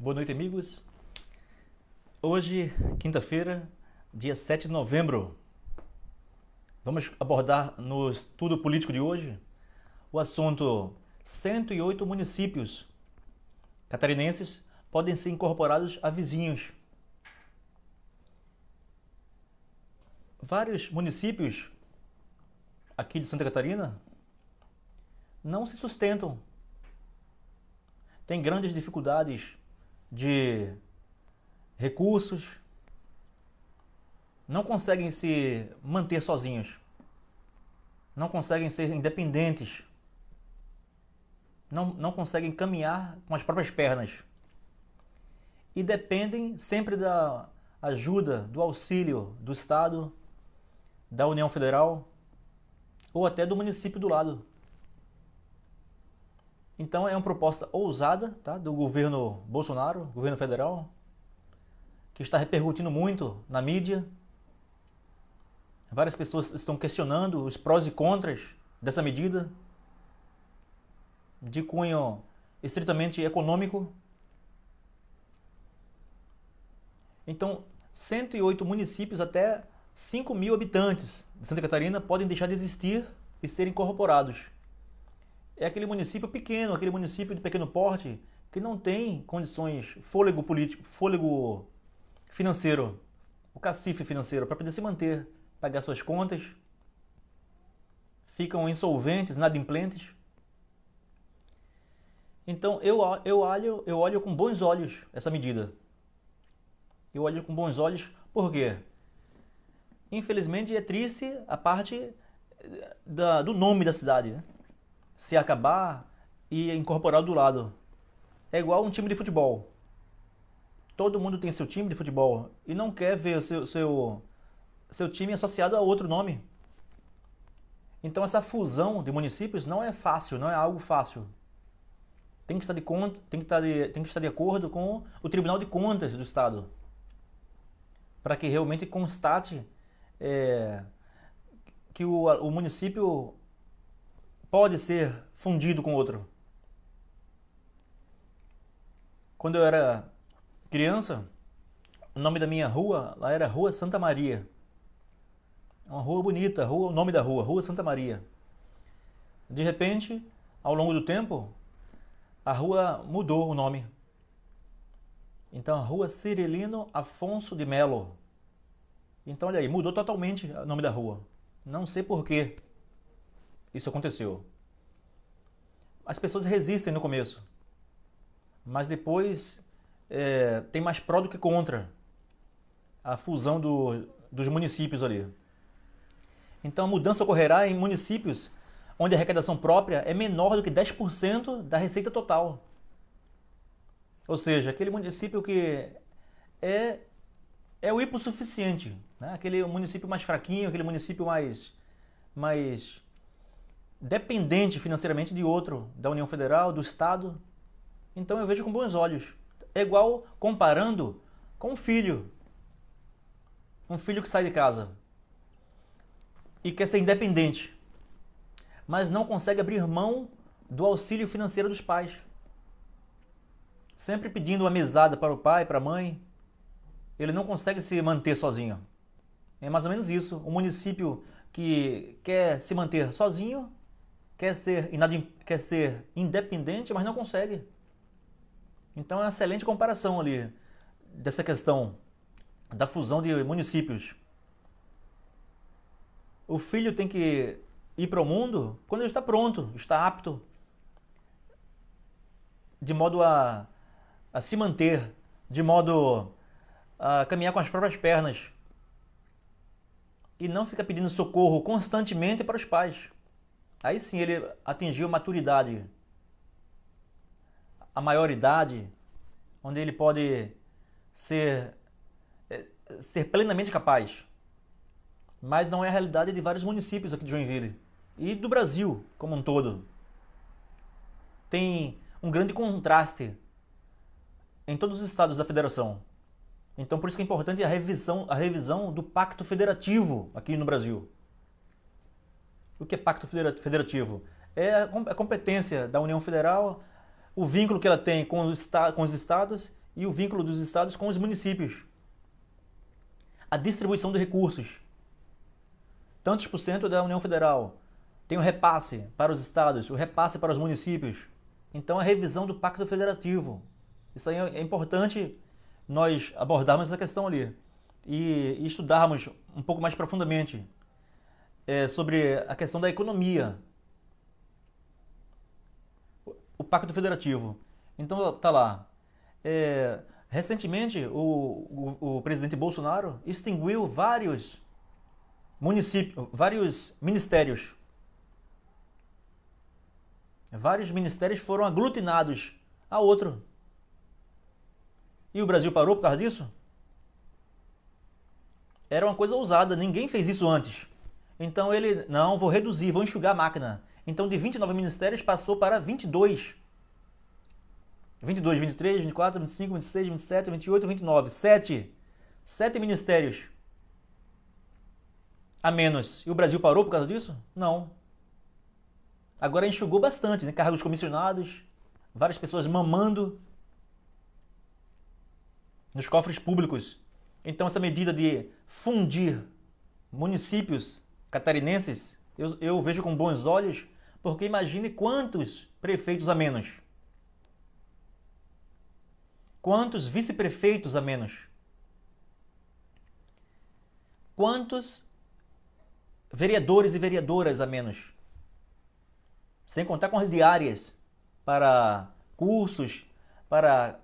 Boa noite, amigos. Hoje, quinta-feira, dia 7 de novembro, vamos abordar no estudo político de hoje o assunto 108 municípios catarinenses podem ser incorporados a vizinhos. Vários municípios aqui de Santa Catarina não se sustentam. Tem grandes dificuldades de recursos, não conseguem se manter sozinhos, não conseguem ser independentes, não conseguem caminhar com as próprias pernas e dependem sempre da ajuda, do auxílio do Estado, da União Federal ou até do município do lado. Então é uma proposta ousada, tá, do governo Bolsonaro, governo federal, que está repercutindo muito na mídia. Várias pessoas estão questionando os prós e contras dessa medida, de cunho estritamente econômico. Então, 108 municípios até 5.000 habitantes de Santa Catarina podem deixar de existir e serem incorporados. É aquele município pequeno, aquele município de pequeno porte, que não tem condições, fôlego político, fôlego financeiro, o cacife financeiro, para poder se manter, pagar suas contas, ficam insolventes, inadimplentes. Então eu olho com bons olhos essa medida. Eu olho com bons olhos, por quê? Infelizmente é triste a parte do nome da cidade, né? Se acabar e incorporar do lado. É igual um time de futebol. Todo mundo tem seu time de futebol e não quer ver o seu time associado a outro nome. Então essa fusão de municípios não é fácil, não é algo fácil. Tem que estar de acordo com o Tribunal de Contas do Estado, para que realmente constate que o município pode ser fundido com outro. Quando eu era criança, o nome da minha rua lá era Rua Santa Maria. Uma rua bonita, o nome da rua, Rua Santa Maria. De repente, ao longo do tempo, a rua mudou o nome. Então, a Rua Cirilino Afonso de Melo. Então, olha aí, mudou totalmente o nome da rua. Não sei por que isso aconteceu. As pessoas resistem no começo, mas depois tem mais pró do que contra a fusão dos municípios ali. Então a mudança ocorrerá em municípios onde a arrecadação própria é menor do que 10% da receita total. Ou seja, aquele município que é o hipossuficiente, né? Aquele município mais fraquinho, aquele município mais dependente financeiramente de outro, da União Federal, do Estado. Então eu vejo com bons olhos. É igual comparando com um filho que sai de casa e quer ser independente, mas não consegue abrir mão do auxílio financeiro dos pais. Sempre pedindo uma mesada para o pai, para a mãe. Ele não consegue se manter sozinho. É mais ou menos isso. Um município que quer se manter sozinho, quer ser independente, mas não consegue. Então é uma excelente comparação ali dessa questão da fusão de municípios. O filho tem que ir para o mundo quando ele está pronto, está apto, de modo a se manter, de modo a caminhar com as próprias pernas e não ficar pedindo socorro constantemente para os pais. Aí sim ele atingiu a maturidade, a maioridade, onde ele pode ser plenamente capaz. Mas não é a realidade de vários municípios aqui de Joinville e do Brasil como um todo. Tem um grande contraste em todos os estados da federação. Então por isso que é importante a revisão do Pacto Federativo aqui no Brasil. O que é Pacto Federativo? É a competência da União Federal, o vínculo que ela tem com os estados e o vínculo dos estados com os municípios. A distribuição de recursos. Tantos por cento da União Federal. Tem o repasse para os estados, o repasse para os municípios. Então, a revisão do Pacto Federativo. Isso aí é importante nós abordarmos essa questão ali e estudarmos um pouco mais profundamente sobre a questão da economia. O Pacto Federativo. Então, tá lá. Recentemente, o presidente Bolsonaro extinguiu vários municípios, vários ministérios. Vários ministérios foram aglutinados a outro. E o Brasil parou por causa disso? Era uma coisa ousada, ninguém fez isso antes. Então ele, não, vou reduzir, vou enxugar a máquina. Então de 29 ministérios passou para 22. 22, 23, 24, 25, 26, 27, 28, 29. 7 ministérios a menos. E o Brasil parou por causa disso? Não. Agora enxugou bastante, né? Cargos comissionados, várias pessoas mamando nos cofres públicos. Então essa medida de fundir municípios catarinenses, eu vejo com bons olhos, porque imagine quantos prefeitos a menos. Quantos vice-prefeitos a menos? Quantos vereadores e vereadoras a menos? Sem contar com as diárias para cursos, para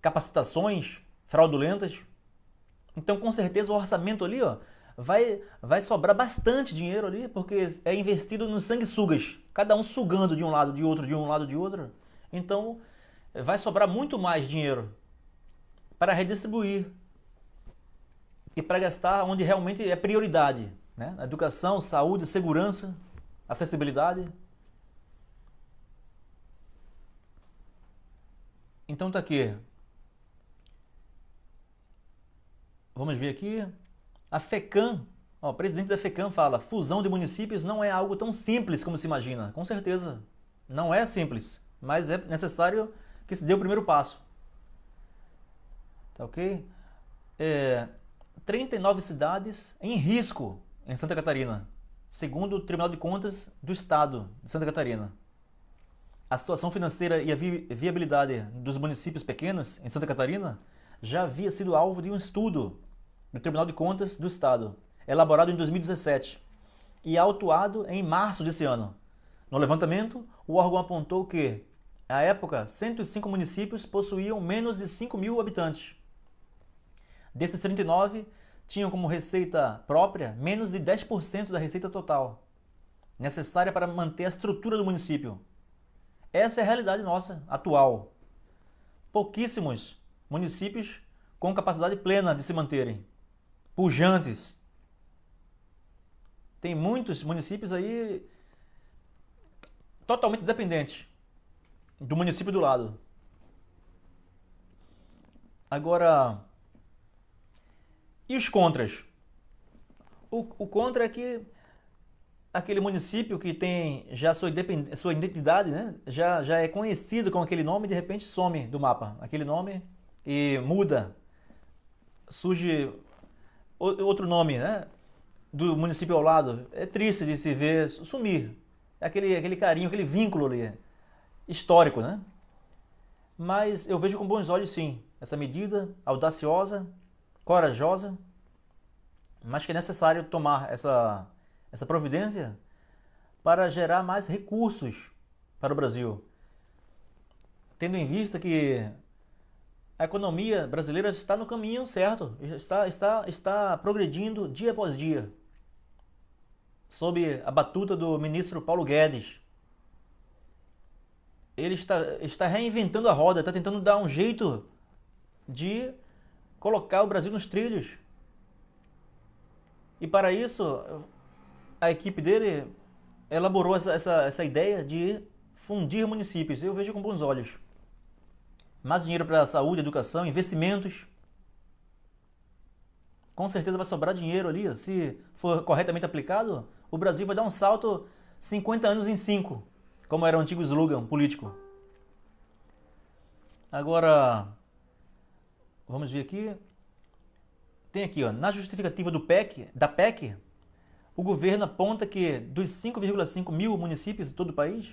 capacitações fraudulentas. Então, com certeza, o orçamento ali vai sobrar bastante dinheiro ali, porque é investido nos sanguessugas, cada um sugando de um lado, de outro, de um lado, de outro. Então, vai sobrar muito mais dinheiro para redistribuir e para gastar onde realmente é prioridade, né? Educação, saúde, segurança, acessibilidade. Então tá aqui. Vamos ver aqui. A FECAM, o presidente da FECAM fala: fusão de municípios não é algo tão simples como se imagina. Com certeza, não é simples, mas é necessário que se dê o primeiro passo. Tá ok? 39 cidades em risco em Santa Catarina, segundo o Tribunal de Contas do Estado de Santa Catarina. A situação financeira e a viabilidade dos municípios pequenos em Santa Catarina já havia sido alvo de um estudo do Tribunal de Contas do Estado, elaborado em 2017 e autuado em março desse ano. No levantamento, o órgão apontou que, à época, 105 municípios possuíam menos de 5 mil habitantes. Desses 39, tinham como receita própria menos de 10% da receita total, necessária para manter a estrutura do município. Essa é a realidade nossa, atual. Pouquíssimos municípios com capacidade plena de se manterem, pujantes. Tem muitos municípios aí totalmente dependentes do município do lado. Agora, e os contras? O contra é que aquele município que tem já sua identidade, né? já é conhecido com aquele nome, de repente some do mapa aquele nome e muda, surge outro nome, né? Do município ao lado. É triste de se ver sumir aquele carinho, aquele vínculo ali histórico, né? Mas eu vejo com bons olhos, sim, essa medida audaciosa, corajosa, mas que é necessário tomar essa providência para gerar mais recursos para o Brasil, tendo em vista que a economia brasileira está no caminho certo, está progredindo dia após dia, sob a batuta do ministro Paulo Guedes. Ele está reinventando a roda, está tentando dar um jeito de colocar o Brasil nos trilhos. E para isso, a equipe dele elaborou essa ideia de fundir municípios. Eu vejo com bons olhos. Mais dinheiro para a saúde, educação, investimentos. Com certeza vai sobrar dinheiro ali. Se for corretamente aplicado, o Brasil vai dar um salto 50 anos em 5, como era o antigo slogan político. Agora, Vamos ver aqui. Tem aqui, ó, na justificativa da PEC, o governo aponta que dos 5,5 mil municípios de todo o país,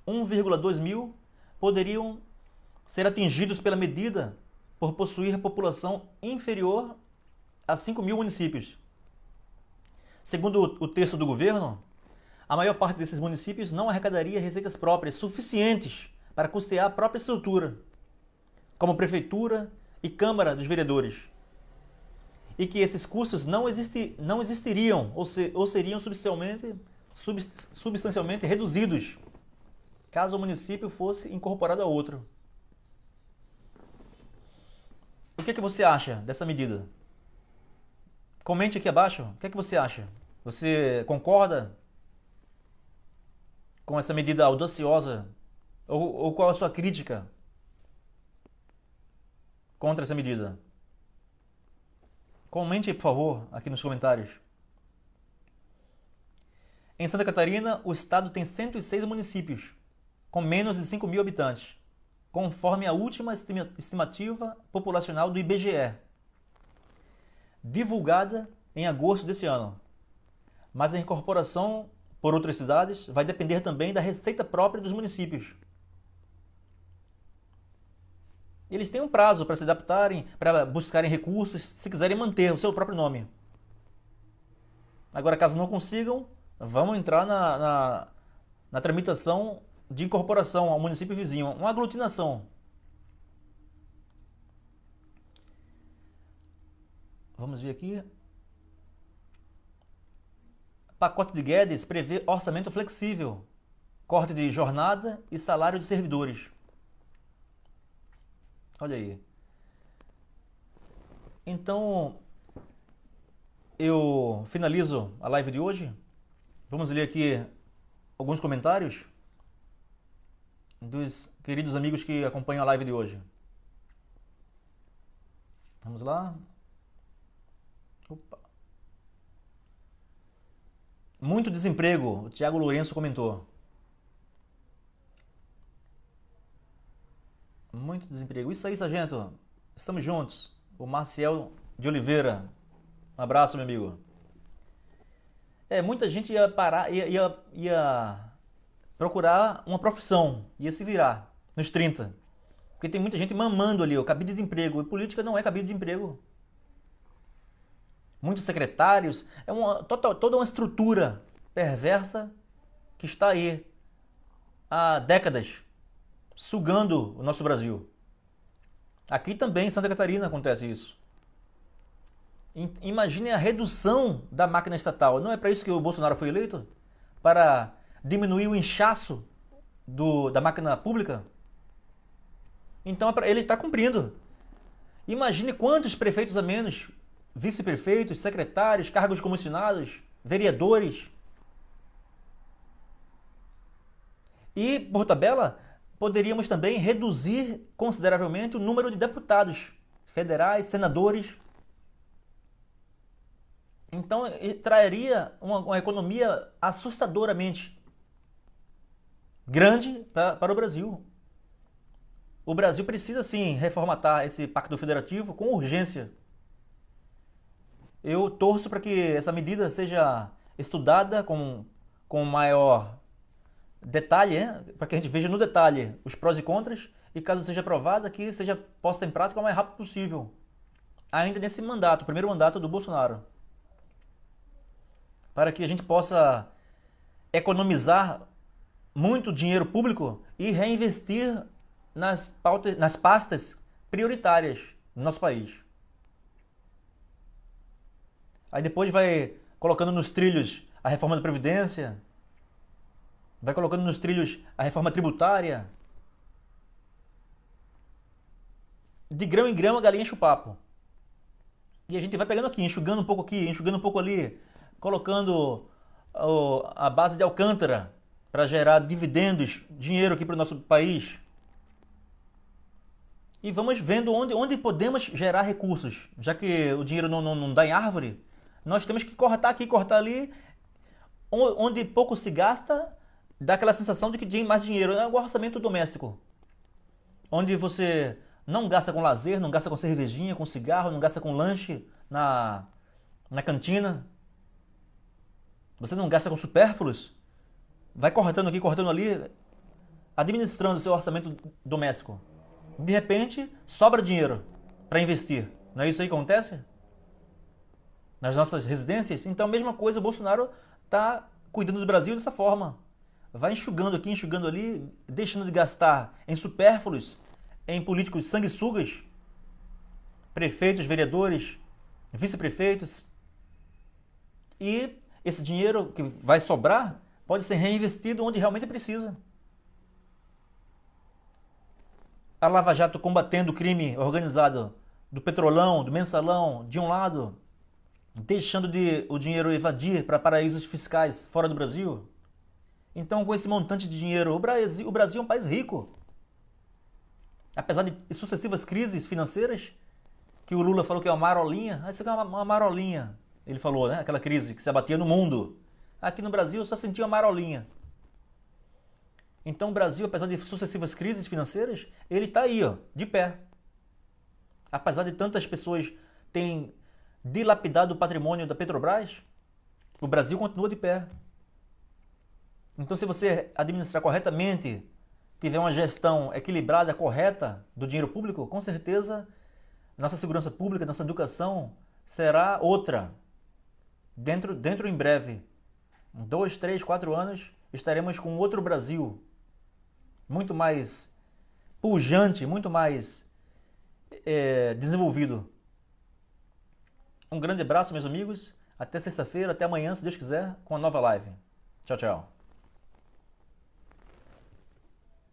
1,2 mil poderiam ser atingidos pela medida por possuir população inferior a 5 mil municípios. Segundo o texto do governo, a maior parte desses municípios não arrecadaria receitas próprias suficientes para custear a própria estrutura, como prefeitura e Câmara dos Vereadores, e que esses custos não existiriam ou seriam substancialmente reduzidos caso o município fosse incorporado a outro. O que você acha dessa medida? Comente aqui abaixo. O que você acha? Você concorda com essa medida audaciosa? Ou qual a sua crítica contra essa medida? Comente aí, por favor, aqui nos comentários. Em Santa Catarina, o estado tem 106 municípios, com menos de 5 mil habitantes, conforme a última estimativa populacional do IBGE, divulgada em agosto desse ano. Mas a incorporação por outras cidades vai depender também da receita própria dos municípios. Eles têm um prazo para se adaptarem, para buscarem recursos, se quiserem manter o seu próprio nome. Agora, caso não consigam, vamos entrar na tramitação de incorporação ao município vizinho, uma aglutinação. Vamos ver aqui. Pacote de Guedes prevê orçamento flexível, corte de jornada e salário de servidores. Olha aí. Então, eu finalizo a live de hoje. Vamos ler aqui alguns comentários dos queridos amigos que acompanham a live de hoje. Vamos lá. Opa. Muito desemprego, o Thiago Lourenço comentou. Muito desemprego. Isso aí, sargento. Estamos juntos. O Marcial de Oliveira. Um abraço, meu amigo. Muita gente ia parar, ia procurar uma profissão, ia se virar nos 30. Porque tem muita gente mamando ali, o cabide de emprego. E política não é cabide de emprego. Muitos secretários, toda uma estrutura perversa que está aí há décadas, sugando o nosso Brasil. Aqui também, em Santa Catarina, acontece isso. Imagine a redução da máquina estatal. Não é para isso que o Bolsonaro foi eleito? Para diminuir o inchaço da máquina pública? Então ele está cumprindo. Imagine quantos prefeitos a menos, vice-prefeitos, secretários, cargos comissionados, vereadores. E, por tabela, poderíamos também reduzir consideravelmente o número de deputados federais, senadores. Então, traria uma economia assustadoramente grande para o Brasil. O Brasil precisa, sim, reformatar esse pacto federativo com urgência. Eu torço para que essa medida seja estudada com maior detalhe, para que a gente veja no detalhe os prós e contras, e caso seja aprovada, que seja posta em prática o mais rápido possível. Ainda nesse mandato, o primeiro mandato do Bolsonaro. Para que a gente possa economizar muito dinheiro público e reinvestir nas pastas prioritárias do nosso país. Aí depois vai colocando nos trilhos a reforma da Previdência, vai colocando nos trilhos a reforma tributária. De grão em grão a galinha enche o papo. E a gente vai pegando aqui, enxugando um pouco aqui, enxugando um pouco ali, colocando a base de Alcântara para gerar dividendos, dinheiro aqui para o nosso país. E vamos vendo onde podemos gerar recursos. Já que o dinheiro não dá em árvore, nós temos que cortar aqui, cortar ali. Onde pouco se gasta, dá aquela sensação de que tem mais dinheiro. É o orçamento doméstico. Onde você não gasta com lazer, não gasta com cervejinha, com cigarro, não gasta com lanche na cantina. Você não gasta com supérfluos. Vai cortando aqui, cortando ali, administrando o seu orçamento doméstico. De repente, sobra dinheiro para investir. Não é isso aí que acontece? Nas nossas residências? Então, a mesma coisa, o Bolsonaro está cuidando do Brasil dessa forma. Vai enxugando aqui, enxugando ali, deixando de gastar em supérfluos, em políticos sanguessugas, prefeitos, vereadores, vice-prefeitos. E esse dinheiro que vai sobrar pode ser reinvestido onde realmente precisa. A Lava Jato combatendo o crime organizado do Petrolão, do Mensalão, de um lado, deixando o dinheiro evadir para paraísos fiscais fora do Brasil. Então, com esse montante de dinheiro, o Brasil é um país rico. Apesar de sucessivas crises financeiras, que o Lula falou que é uma marolinha, isso aqui é uma marolinha. Ele falou, né? Aquela crise que se abatia no mundo. Aqui no Brasil eu só sentia uma marolinha. Então o Brasil, apesar de sucessivas crises financeiras, ele está aí, ó, de pé. Apesar de tantas pessoas terem dilapidado o patrimônio da Petrobras, o Brasil continua de pé. Então, se você administrar corretamente, tiver uma gestão equilibrada, correta do dinheiro público, com certeza nossa segurança pública, nossa educação será outra. Dentro em breve, em 2, 3, 4 anos, estaremos com outro Brasil, muito mais pujante, muito mais desenvolvido. Um grande abraço, meus amigos. Até sexta-feira, até amanhã, se Deus quiser, com uma nova live. Tchau, tchau.